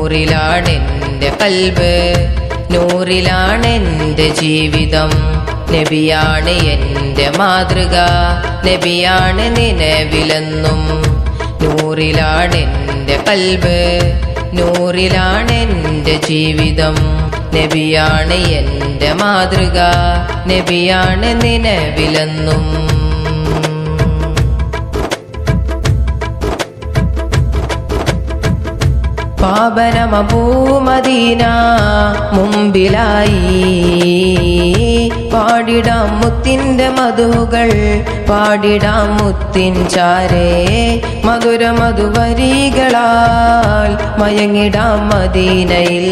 നൂറിലാണെൻ്റെ കൽബ്, നൂറിലാണെൻ്റെ ജീവിതം. നബിയാണ് എൻ്റെ മാതൃക, നബിയാണ് നിലവിലെന്നും. നൂറിലാണെൻ്റെ കൽബ്, നൂറിലാണെൻ്റെ ജീവിതം. നബിയാണ് എൻ്റെ മാതൃക, നബിയാണ് നിലവിലെന്നും. പാവനമപൂമദീന മുമ്പിലായി പാടിടാം മുത്തിൻ്റെ മധുകൾ, പാടിടാം മുത്തിൻ ചാരേ മധുര മധുവരികളാൽ മയങ്ങിടാം മദീനയിൽ,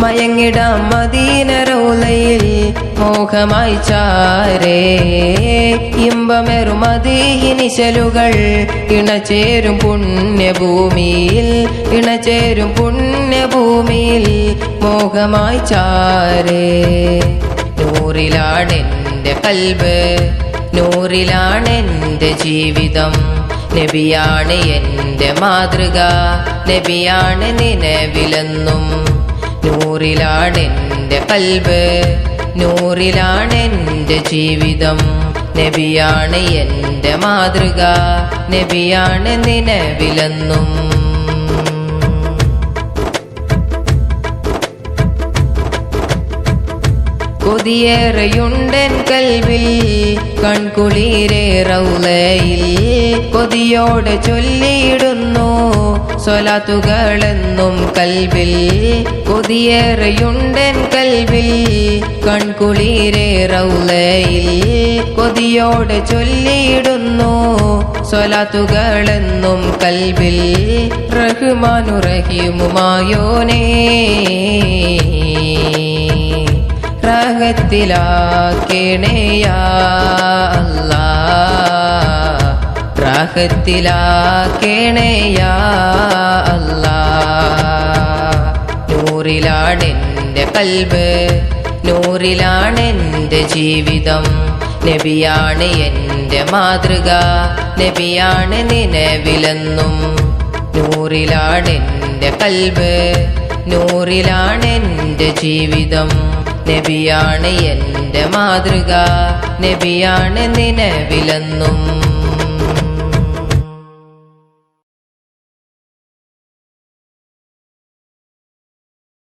മയങ്ങിടാം മദീന റൗളയിൽ മോഹമായി ചാരേ. ഇമ്പമേറും മദീനിശലുകൾ ഇണചേരും പുണ്യഭൂമിയിൽ, ഇണചേരും പുണ്യഭൂമിയിൽ മോഹമായി ചാരേ. നൂറിലാണെൻ്റെ കൽബ്, നൂറിലാണെൻ്റെ ജീവിതം. നബിയാണ് എൻ്റെ മാതൃക, നബിയാണ് നിലവിലെന്നും. നൂറിലാണെൻ്റെ കൽബ്, നൂറിലാണെൻ്റെ ജീവിതം. നബിയാണ് എൻ്റെ മാതൃക, നബിയാണ് നിലവിലെന്നും. കൊതിയേറെയുണ്ടെൻ കൽവിൽ കൺകുളിരേ റൗളയിൽ, കൊതിയോടെ ചൊല്ലിയിടുന്നു സ്വലാത്തുകളെന്നും കൽവിൽ. കൊതിയേറെയുണ്ടെൻ കൽവിൽ കൺകുളിരേ റൗളയിൽ, കൊതിയോടെ ചൊല്ലിയിടുന്നു സ്വലാത്തുകളെന്നും കൽവിൽ. റഹ്മാനു റഹീമുമായോനേ റാഹത്തിലാക്കണേ യാ അല്ലാഹ്, റാഹത്തിലാക്കണേ യാ അല്ലാഹ്. നൂറിലാണെൻ്റെ കൽബ്, നൂറിലാണെൻ്റെ ജീവിതം. നബിയാണ് എൻ്റെ മാതൃക, നബിയാണ് നിലവിലെന്നും. നൂറിലാണെൻ്റെ കൽബ്, നൂറിലാണെൻ്റെ ജീവിതം. നബിയാണ് എൻ്റെ മാതൃക, നബിയാണ് നിലവിലെന്നും.